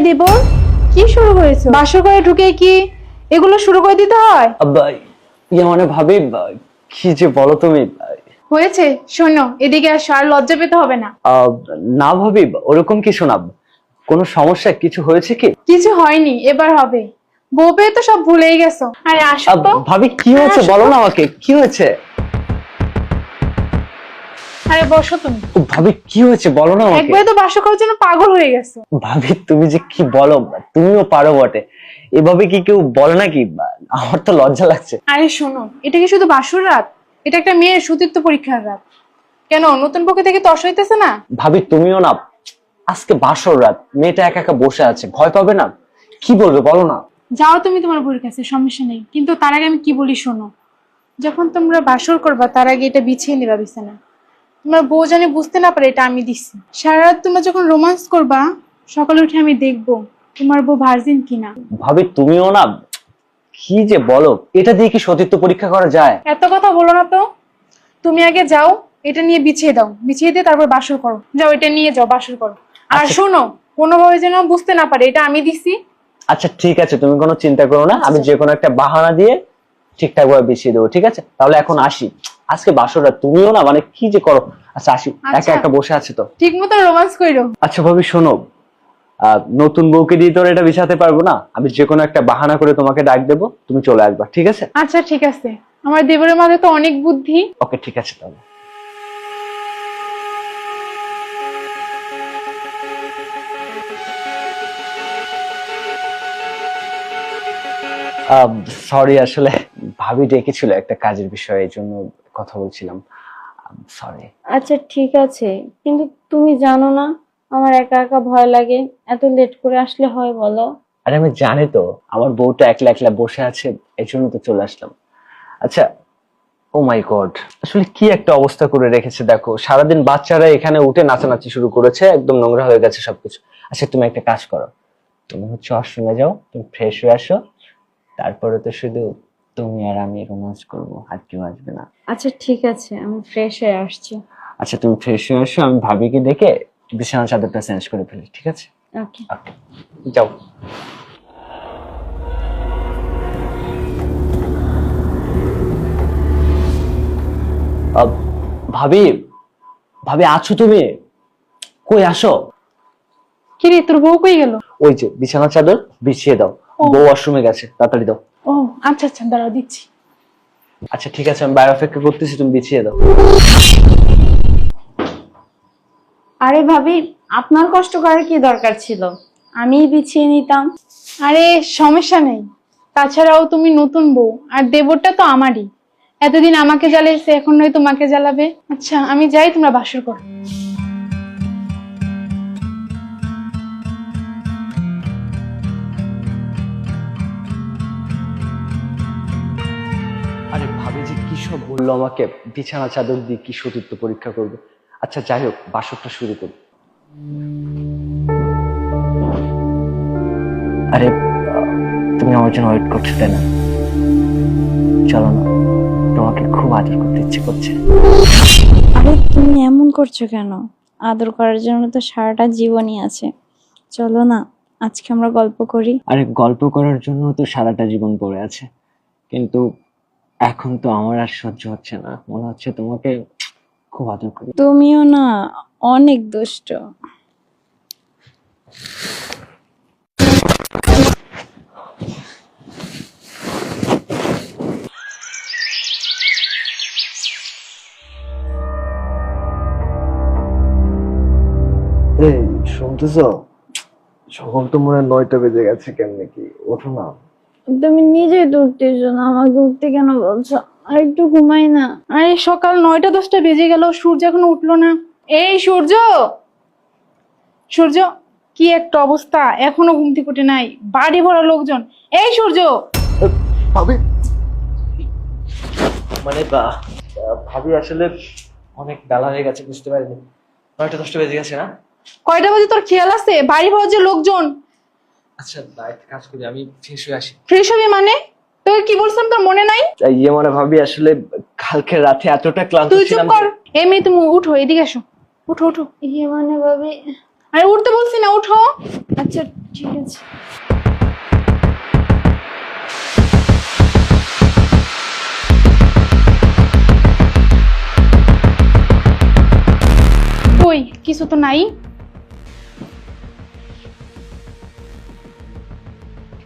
দেবর, কি শুরু হয়েছে? বাসর ঘরে ঢুকে কি এগুলো শুরু করে দিতে হয়? মানে ভাবি, কি যে বলো তুমি। হয়েছে, শোনো এদিকে আসো, আর লজ্জা পেতে হবে না। না ভাবি, ওরকম কিছু না। কোনো সমস্যা, কিছু হয়েছে কি? কিছু হয়নি, এবার হবে। বউ পেয়ে তো সব ভুলেই গেছো। আরে আসো তো। ভাবি কি হয়েছে আসো বলো তো। না আমাকে, কি হয়েছে? আরে বসো তুমি। ভাবি কি হয়েছে বলো না আমাকে। একবারে তো বাসর করার জন্য পাগল হয়ে গেছো। ভাবি তুমি যে কি বলো, তুমিও পারো বটে, এভাবে কি কেউ বলে নাকি? আমার তো লজ্জা লাগছে। আরে শোনো, এটা কি শুধু বাসর রাত? এটা একটা মেয়ের সতীত্ব পরীক্ষার রাত। কেন, নতুন পক্ষে থেকে তস হইতেছে না? ভাবি তুমিও না, আজকে বাসর রাত, মেয়েটা একা একা বসে আছে, ভয় পাবে না? কি বলবে বলো না। যাও তুমি তোমার বউয়ের কাছে, সমস্যা নেই, কিন্তু তার আগে আমি কি বলি শোনো। যখন তোমরা বাসর করবা তার আগে এটা বিছিয়ে নেবা বিছানা। তোমার বউ জানি বুঝতে না পারে এটা আমি দিচ্ছি। সারা রাত তোমরা যখন রোমান্স করবা, সকালে উঠে আমি দেখবো তোমার বউ ভার্জিন কিনা। ভাবি তুমিও না, কি যে বলো, এটা দিয়ে কি সতীত্ব পরীক্ষা করা যায়? এত কথা বলো না তো। তুমি আগে যাও, এটা নিয়ে বিছিয়ে দাও, বিছিয়ে দিয়ে তারপর বাসর করো। যাও, এটা নিয়ে যাও, বাসর করো। আর আচ্ছা। শোনো, কোনোভাবে যেন বুঝতে না পারে এটা আমি দিছি। আচ্ছা ঠিক আছে, তুমি কোনো চিন্তা করো না, আমি যে কোনো একটা বাহানা দিয়ে ঠিকঠাক ভাবে বিছিয়ে দেবো, ঠিক আছে? তাহলে এখন আসি, আজকে বাসর রাত, তুমিও না মানে কি যে করো। আচ্ছা আসি, একা একা বসে আছে তো। ঠিক মতো রোমান্স কইরো। আচ্ছা ভাবি শোনো, নতুন বউকে দিয়ে তো আর এটা বিছাতে পারবো না, আমি যে কোনো একটা বাহানা করে তোমাকে ডাক দেবো, তুমি চলে আসবা, ঠিক আছে? আচ্ছা ঠিক আছে, আমার দেবরের মাঝে তো অনেক বুদ্ধি। ওকে ঠিক আছে তাহলে। সরি, আসলে ভাবি ডেকেছিল একটা কাজের বিষয়ে, এই জন্য কথা বলছিলাম। সরি। আচ্ছা ঠিক আছে, কিন্তু তুমি জানো না আমার একা একা ভয় লাগে, এত লেট করে আসলে হয় বলো? আরে আমি জানি তো, আমার বউটা একলা একলা বসে আছে, এই জন্য তো চলে আসলাম। আচ্ছা, ও মাই গড, আসলে কি একটা অবস্থা করে রেখেছে দেখো, সারাদিন বাচ্চারা এখানে উঠে নাচানাচি শুরু করেছে, একদম নোংরা হয়ে গেছে সবকিছু। আচ্ছা তুমি একটা কাজ করো, তুমি হচ্ছে ওয়াশরুমে যাও, তুমি ফ্রেশ হয়ে আসো, তারপরে তো শুধু তুমি আর আমি রোমান্স করবো, আর কেউ আসবে না। আচ্ছা ঠিক আছে, আমি ফ্রেশ হয়ে আসছি। আচ্ছা তুমি ফ্রেশ হয়ে আসো, আমি ভাবিকে ডেকে বিছানার চাদরটা চেঞ্জ করে ফেলি, ঠিক আছে? ওকে। ওকে, যাও। ভাবি, ভাবি আছো তুমি? কই আসো। কি রে, তোর বউ কই গেল? ওই যে বিছানার চাদর বিছিয়ে দাও, বউ ওয়াশরুমে গেছে, তাড়াতাড়ি দাও। ও আচ্ছা আচ্ছা, দাঁড়াও দিচ্ছি। আচ্ছা ঠিক আছে, আমি বাইরে অপেক্ষা করতেছি, তুমি বিছিয়ে দাও। আরে ভাবি, আপনার কষ্ট করার কি দরকার ছিল, আমিই বিছিয়ে নিতাম। আরে সমস্যা নেই, তাছাড়াও তুমি নতুন বউ, আর দেবরটা তো আমারই। এতদিন আমাকে জ্বালিয়েছে, এখন নয় তোমাকে জ্বালাবে। আচ্ছা আমি যাই, তোমরা বাসর করো। আরে ভাবি যে কি সব বললো আমাকে, বিছানা চাদর দিয়ে কি সতীত্ব পরীক্ষা করবে। আচ্ছা যাই হোক, বাসরটা শুরু করি। আরে তুমি আমার জন্য ওয়েট করছো তাই না? চলো না, তোমাকে খুব আদর করতে ইচ্ছে করছে। আরে তুমি এমন করছো কেন? আদর করার জন্য তো সারাটা জীবনই আছে। চলো না, আজকে আমরা গল্প করি। আরে গল্প করার জন্য তো সারাটা জীবন পড়ে আছে, কিন্তু এখন তো আমার আর সহ্য হচ্ছে না, মনে হচ্ছে তোমাকে খুব আদর করি। তুমিও না অনেক দুষ্ট। এই শুনতেছো? সকাল তো মনে হয় 9টা বেজে গেছে, কেমনে কি ওঠো না? তুমি নিজেই তো উঠতেছো না, আমাকে উঠতে কেন বলছো? আর একটু ঘুমাই না। আরে সকাল 9টা 10টা বেজে গেল, সূর্য এখনো উঠলো না। এই সূর্য, সূর্য, কি একটা অবস্থা, এখনো ঘুম থেকে ওঠে নাই, বাড়ি ভরা লোকজন। এই সূর্য। ভাবি, মানে ভাবি আসলে অনেক বেলা হয়ে গেছে, বুঝতে পারিনি, 9টা 10টা বেজে গেছে না? কয়টা বাজে তোর খেয়াল আছে? বাড়ি ভরা যে লোকজন। আচ্ছা একটা কাজ করি, আমি ফ্রেশ হয়ে আসি। ফ্রেশ হবি মানে? তোকে কি বলছিলাম তোর মনে নাই? মানে ভাবি আসলে কালকে রাতে এতটা ক্লান্ত তুই চুপ ছিলাম কর। এই মেয়ে, তুমি উঠো, এদিকে এসো, উঠো উঠো। মানে ভাবি, আরে উঠতে বলছি না, উঠো। আচ্ছা ঠিক আছে। কই কিছু তো নাই।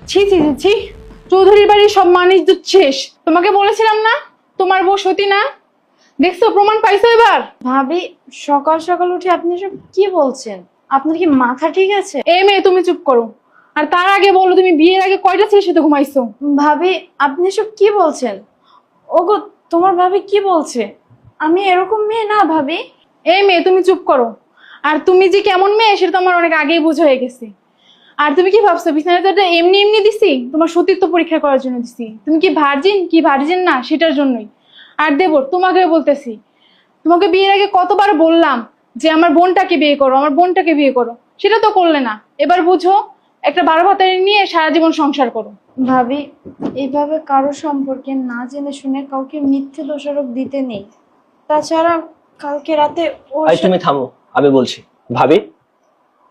ছি ছি ছি ছি, চৌধুরীর বাড়ির সব মান ইজ্জত শেষ। তোমাকে বলেছিলাম না তোমার বউ সতী না? দেখছো, প্রমাণ পাইছো এবার। ভাবি, সকাল সকাল উঠে আপনি সব কি বলছেন? আপনার কি মাথা ঠিক আছে? এই মেয়ে, তুমি চুপ করো। আর তার আগে বলো, তুমি বিয়ের আগে কয়টা ছেলের সাথে ঘুমাইছো? ভাবি, আপনি সব কি বলছেন? ওগো, তোমার ভাবি কি বলছে? আমি এরকম মেয়ে না ভাবি। এই মেয়ে, তুমি চুপ করো। আর তুমি যে কেমন মেয়ে সেটা তো আমার অনেক আগেই বোঝা হয়ে গেছে। আর তুমি কি ভাবছো বিছানাটা এমনি এমনি দিছি? তোমার সতীত্ব পরীক্ষা করার জন্য দিছি। তুমি কি ভার্জিন কি ভার্জিন না সেটার জন্যই। আর দেবর, তোমাকে বলতেছি, তোমাকে বিয়ের আগে কতবার বললাম যে আমার বোনটাকে বিয়ে করো, আমার বোনটাকে বিয়ে করো, সেটা তো করলে না। এবার বুঝো, একটা 12 ভাতারি নিয়ে সারা জীবন সংসার করো। ভাবি, এইভাবে কারো সম্পর্কে না জেনে শুনে কাউকে মিথ্যে দোষারোপ দিতে নেই। তাছাড়া কালকে রাতে ওর এই তুমি থামো, আমি বলছি। ভাবি,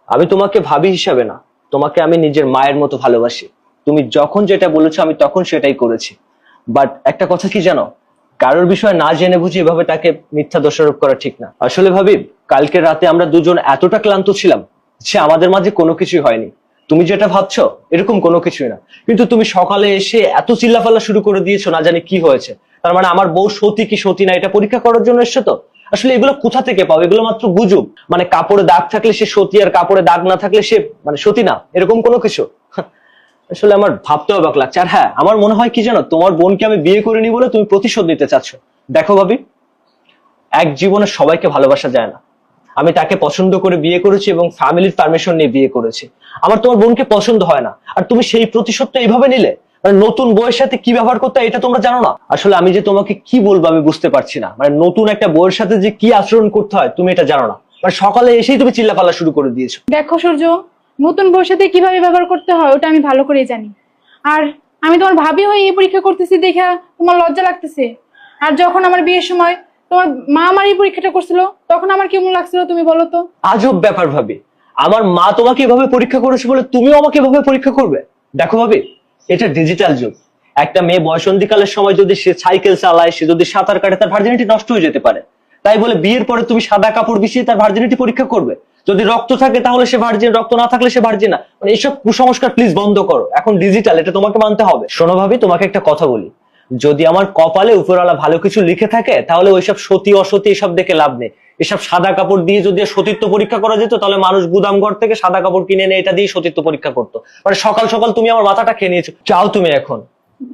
আমি তোমাকে ভাবি হিসাবে না, তোমাকে আমি নিজের মায়ের মতো ভালোবাসি। তুমি যখন যেটা বলেছো আমি তখন সেটাই করেছি। বাট একটা কথা কি জানো, কারোর বিষয় না জেনে বুঝে এভাবে তাকে মিথ্যা দোষারোপ করা ঠিক না। আসলে ভাবি, কালকে রাতে আমরা দুজন এতটা ক্লান্ত ছিলাম যে আমাদের মাঝে কোনো কিছুই হয়নি। তুমি যেটা ভাবছো এরকম কোনো কিছুই না। কিন্তু তুমি সকালে এসে এত চিল্লাফাল্লা শুরু করে দিয়েছো, না জানি কি হয়েছে। তার মানে আমার বউ সতী কি সতী না এটা পরীক্ষা করার জন্য এসছো তো? আসলে এগুলো কোথা থেকে পাও? এগুলো মাত্র গুজব। মানে কাপড়ে দাগ থাকলে সে সতী, আর কাপড়ে দাগ না থাকলে সে মানে সতী না, এরকম কোনো কিছু। আসলে আমার ভাবতে অবাক লাগছে। আর হ্যাঁ, আমার মনে হয় কি জানো, তোমার বোনকে আমি বিয়ে করিনি বলে তুমি প্রতিশোধ নিতে চাচ্ছ। দেখো ভাবি, এক জীবনে সবাইকে ভালোবাসা যায় না। আমি তাকে পছন্দ করে বিয়ে করেছি এবং ফ্যামিলির পারমিশন নিয়ে বিয়ে করেছি। আমার তোমার বোনকে পছন্দ হয় না, আর তুমি সেই প্রতিশোধটা এইভাবে নিলে। মানে নতুন বউয়ের সাথে কি ব্যবহার করতে হয় এটা তোমরা জানো না। আসলে আমি যে তোমাকে কি বলবো আমি বুঝতে পারছি না। মানে নতুন একটা বউয়ের সাথে যে কি আচরণ করতে হয় তুমি এটা জানো না। মানে সকালে এসেই তুমি চিল্লাপাল্লা শুরু করে দিয়েছো। দেখো সূর্য, নতুন বউর সাথে কিভাবে ব্যবহার করতে হয় ওটা আমি ভালো করেই জানি। আর আমি তোমার ভাবি হয়ে এই পরীক্ষা করতেছি দেখা তোমার লজ্জা লাগতেছে। আর যখন আমার বিয়ের সময় তোমার মা আমার এই পরীক্ষাটা করছিল, তখন আমার কেমন লাগছিল তুমি বলো তো? আজব ব্যাপার ভাবি, আমার মা তোমাকে এভাবে পরীক্ষা করেছে বলে তুমিও আমাকে এভাবে পরীক্ষা করবে? দেখো ভাবি, এটা ডিজিটাল যুগ। একটা মেয়ে বয়সন্ধিকালের সময় যদি সে সাইকেল চালায়, সে যদি সাঁতার কাটে, তার ভার্জিনিটি নষ্ট হয়ে যেতে পারে। তাই বলে বিয়ের পরে তুমি সাদা কাপড় বিছিয়ে তার ভার্জিনিটি পরীক্ষা করবে? যদি রক্ত থাকে তাহলে সে ভার্জিন, রক্ত না থাকলে সে ভার্জিন না। মানে এসব কুসংস্কার প্লিজ বন্ধ করো। এখন ডিজিটাল, এটা তোমাকে মানতে হবে। শোনো ভাবি, তোমাকে একটা কথা বলি, যদি আমার কপালে উপরওয়ালা ভালো কিছু লিখে থাকে তাহলে ওইসব সতী অসতী এসব দেখে লাভ নেই। এসব সাদা কাপড় দিয়ে যদি সতীত্ব পরীক্ষা করা যেত তাহলে মানুষ গুদাম ঘর থেকে সাদা কাপড় কিনে এনে এটা দিয়ে সতীত্ব পরীক্ষা করতো। মানে সকাল সকাল তুমি আমার মাথাটা খেয়ে নিয়েছো। চাও তুমি এখন?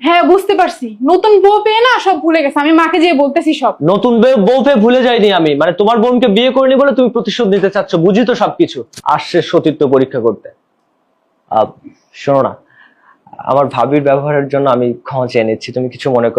হ্যাঁ বুঝতে পারছি, নতুন বউ পেয়ে না সব ভুলে গেছে। আমি মাকে যেয়ে বলতেছি সব। নতুন বউ পেয়ে ভুলে যাইনি আমি। মানে তোমার বোনকে বিয়ে করিনি বলে তুমি প্রতিশোধ নিতে চাচ্ছ, বুঝি তো সবকিছু। আসছে সতীত্ব পরীক্ষা করতে। শোনো না, আমার ভাবির ব্যবহারের জন্য আমি ক্ষমা চেয়ে নিচ্ছি, তুমি কিছু মনে করো